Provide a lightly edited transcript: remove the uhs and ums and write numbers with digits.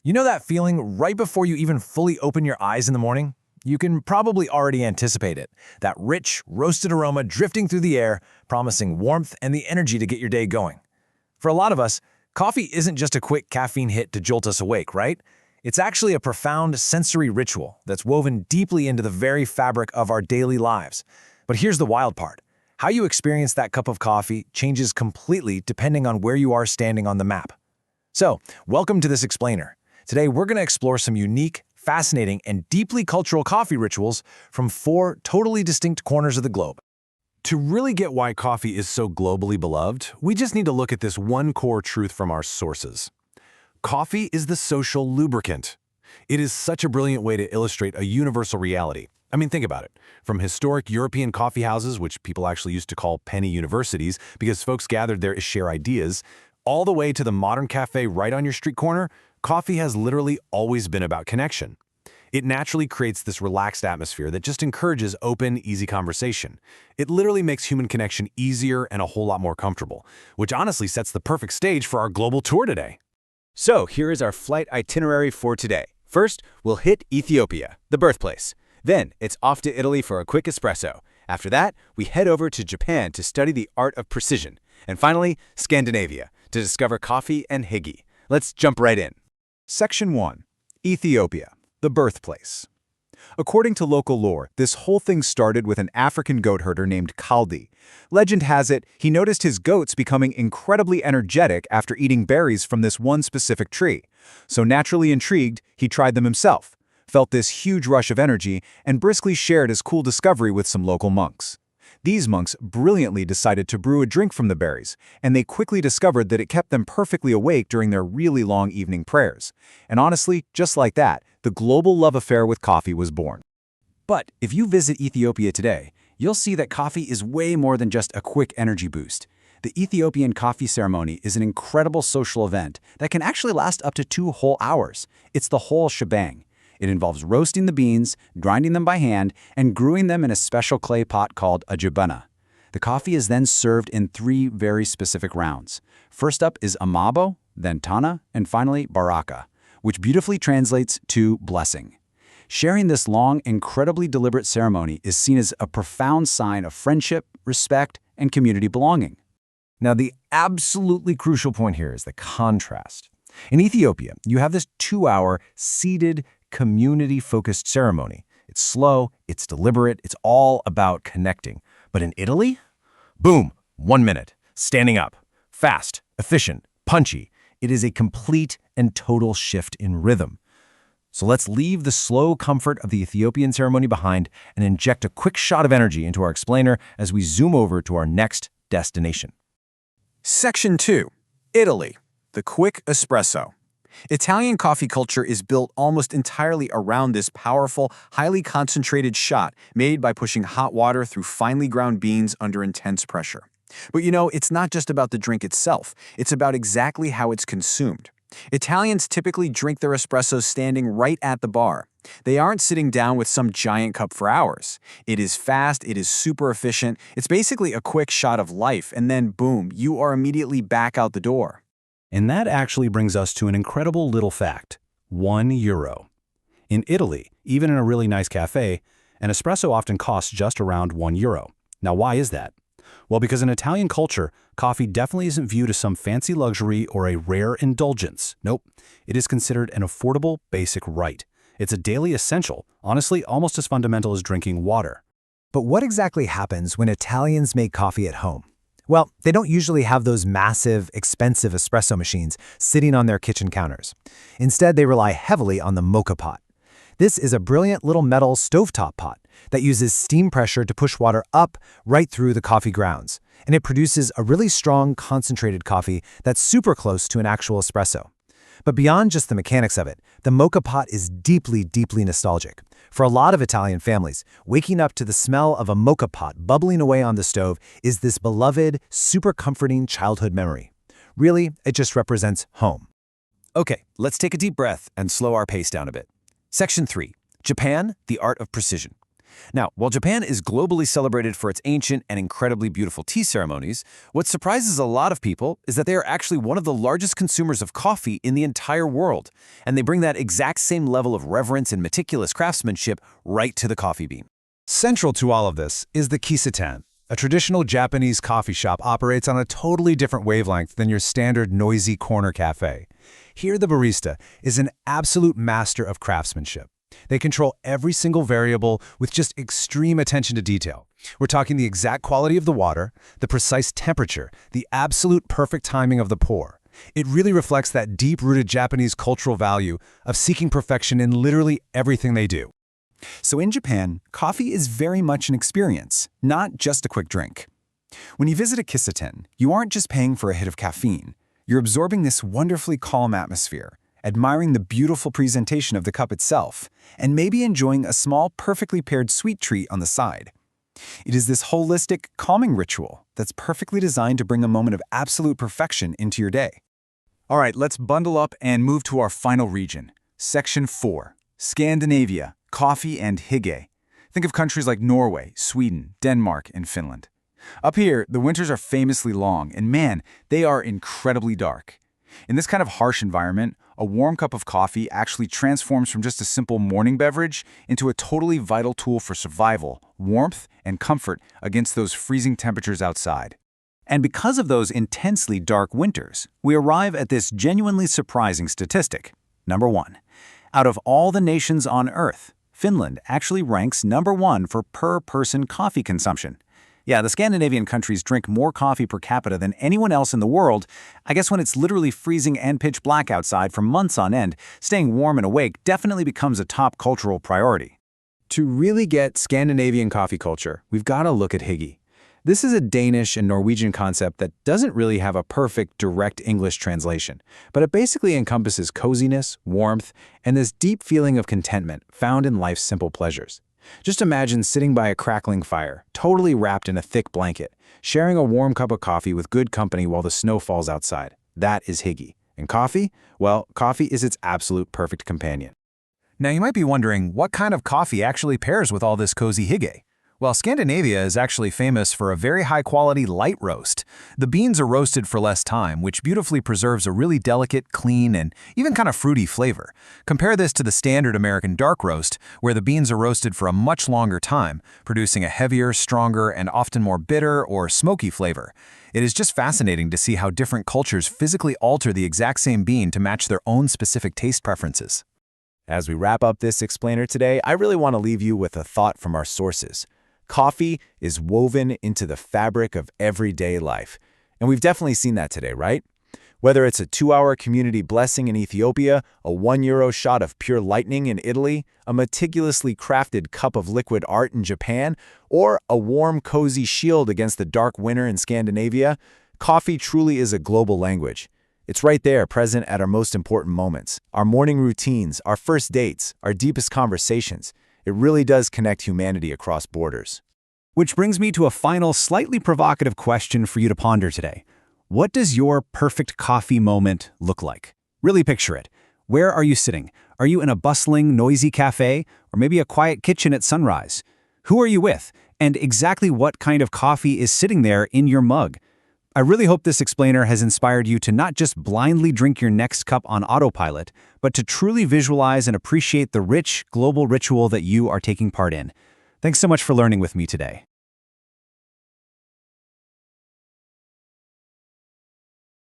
You know that feeling right before you even fully open your eyes in the morning? You can probably already anticipate it. That rich, roasted aroma drifting through the air, promising warmth and the energy to get your day going. For a lot of us, coffee isn't just a quick caffeine hit to jolt us awake, right? It's actually a profound sensory ritual that's woven deeply into the very fabric of our daily lives. But here's the wild part. How you experience that cup of coffee changes completely depending on where you are standing on the map. So, welcome to this explainer. Today, we're going to explore some unique, fascinating, and deeply cultural coffee rituals from 4 totally distinct corners of the globe. To really get why coffee is so globally beloved, we just need to look at this one core truth from our sources. Coffee is the social lubricant. It is such a brilliant way to illustrate a universal reality. I mean, think about it. From historic European coffeehouses, which people actually used to call penny universities because folks gathered there to share ideas, all the way to the modern cafe right on your street corner, coffee has literally always been about connection. It naturally creates this relaxed atmosphere that just encourages open, easy conversation. It literally makes human connection easier and a whole lot more comfortable, which honestly sets the perfect stage for our global tour today. So here is our flight itinerary for today. First, we'll hit Ethiopia, the birthplace. Then it's off to Italy for a quick espresso. After that, we head over to Japan to study the art of precision. And finally, Scandinavia, to discover coffee and hygge. Let's jump right in. Section 1. Ethiopia, the birthplace. According to local lore, this whole thing started with an African goat herder named Kaldi. Legend has it, he noticed his goats becoming incredibly energetic after eating berries from this one specific tree. So naturally intrigued, he tried them himself, felt this huge rush of energy, and briskly shared his cool discovery with some local monks. These monks brilliantly decided to brew a drink from the berries, and they quickly discovered that it kept them perfectly awake during their really long evening prayers. And honestly, just like that, the global love affair with coffee was born. But if you visit Ethiopia today, you'll see that coffee is way more than just a quick energy boost. The Ethiopian coffee ceremony is an incredible social event that can actually last up to 2 whole hours. It's the whole shebang. It involves roasting the beans, grinding them by hand, and brewing them in a special clay pot called a jabana. The coffee is then served in 3 very specific rounds. First up is amabo, then tana, and finally baraka, which beautifully translates to blessing. Sharing this long, incredibly deliberate ceremony is seen as a profound sign of friendship, respect, and community belonging. Now, the absolutely crucial point here is the contrast. In Ethiopia, you have this 2-hour, seated, community-focused ceremony. It's slow, it's deliberate, it's all about connecting. But in Italy? Boom, 1 minute, standing up, fast, efficient, punchy. It is a complete and total shift in rhythm. So let's leave the slow comfort of the Ethiopian ceremony behind and inject a quick shot of energy into our explainer as we zoom over to our next destination. Section 2. Italy, the quick espresso. Italian coffee culture is built almost entirely around this powerful, highly concentrated shot made by pushing hot water through finely ground beans under intense pressure. But you know, it's not just about the drink itself, it's about exactly how it's consumed. Italians typically drink their espresso standing right at the bar. They aren't sitting down with some giant cup for hours. It is fast, it is super efficient, it's basically a quick shot of life, and then boom, you are immediately back out the door. And that actually brings us to an incredible little fact: €1. In Italy, even in a really nice cafe, an espresso often costs just around €1. Now, why is that? Well, because in Italian culture, coffee definitely isn't viewed as some fancy luxury or a rare indulgence. Nope, it is considered an affordable, basic right. It's a daily essential, honestly almost as fundamental as drinking water. But what exactly happens when Italians make coffee at home? Well, they don't usually have those massive, expensive espresso machines sitting on their kitchen counters. Instead, they rely heavily on the moka pot. This is a brilliant little metal stovetop pot that uses steam pressure to push water up right through the coffee grounds, and it produces a really strong, concentrated coffee that's super close to an actual espresso. But beyond just the mechanics of it, the moka pot is deeply, deeply nostalgic. For a lot of Italian families, waking up to the smell of a moka pot bubbling away on the stove is this beloved, super comforting childhood memory. Really, it just represents home. Okay, let's take a deep breath and slow our pace down a bit. Section 3. Japan, the art of precision. Now, while Japan is globally celebrated for its ancient and incredibly beautiful tea ceremonies, what surprises a lot of people is that they are actually one of the largest consumers of coffee in the entire world, and they bring that exact same level of reverence and meticulous craftsmanship right to the coffee bean. Central to all of this is the kiseten. A traditional Japanese coffee shop operates on a totally different wavelength than your standard noisy corner cafe. Here, the barista is an absolute master of craftsmanship. They control every single variable with just extreme attention to detail. We're talking the exact quality of the water, the precise temperature, the absolute perfect timing of the pour. It really reflects that deep-rooted Japanese cultural value of seeking perfection in literally everything they do. So in Japan, coffee is very much an experience, not just a quick drink. When you visit a kiseten, you aren't just paying for a hit of caffeine. You're absorbing this wonderfully calm atmosphere, admiring the beautiful presentation of the cup itself, and maybe enjoying a small, perfectly paired sweet treat on the side. It is this holistic, calming ritual that's perfectly designed to bring a moment of absolute perfection into your day. All right, let's bundle up and move to our final region. Section 4, Scandinavia, coffee and hygge. Think of countries like Norway, Sweden, Denmark, and Finland. Up here, the winters are famously long, and man, they are incredibly dark. In this kind of harsh environment, a warm cup of coffee actually transforms from just a simple morning beverage into a totally vital tool for survival, warmth, and comfort against those freezing temperatures outside. And because of those intensely dark winters, we arrive at this genuinely surprising statistic. Number 1. Out of all the nations on Earth, Finland actually ranks number 1 for per-person coffee consumption. Yeah, the Scandinavian countries drink more coffee per capita than anyone else in the world. I guess when it's literally freezing and pitch black outside for months on end, staying warm and awake definitely becomes a top cultural priority. To really get Scandinavian coffee culture, we've got to look at hygge. This is a Danish and Norwegian concept that doesn't really have a perfect direct English translation, but it basically encompasses coziness, warmth, and this deep feeling of contentment found in life's simple pleasures. Just imagine sitting by a crackling fire, totally wrapped in a thick blanket, sharing a warm cup of coffee with good company while the snow falls outside. That is hygge. And coffee? Well, coffee is its absolute perfect companion. Now you might be wondering, what kind of coffee actually pairs with all this cozy hygge? Well, Scandinavia is actually famous for a very high-quality light roast. The beans are roasted for less time, which beautifully preserves a really delicate, clean, and even kind of fruity flavor. Compare this to the standard American dark roast, where the beans are roasted for a much longer time, producing a heavier, stronger, and often more bitter or smoky flavor. It is just fascinating to see how different cultures physically alter the exact same bean to match their own specific taste preferences. As we wrap up this explainer today, I really want to leave you with a thought from our sources. Coffee is woven into the fabric of everyday life. And we've definitely seen that today, right? Whether it's a 2-hour community blessing in Ethiopia, a €1 shot of pure lightning in Italy, a meticulously crafted cup of liquid art in Japan, or a warm, cozy shield against the dark winter in Scandinavia, coffee truly is a global language. It's right there, present at our most important moments, our morning routines, our first dates, our deepest conversations. It really does connect humanity across borders. Which brings me to a final, slightly provocative question for you to ponder today. What does your perfect coffee moment look like? Really picture it. Where are you sitting? Are you in a bustling, noisy cafe, or maybe a quiet kitchen at sunrise? Who are you with? And exactly what kind of coffee is sitting there in your mug? I really hope this explainer has inspired you to not just blindly drink your next cup on autopilot, but to truly visualize and appreciate the rich, global ritual that you are taking part in. Thanks so much for learning with me today.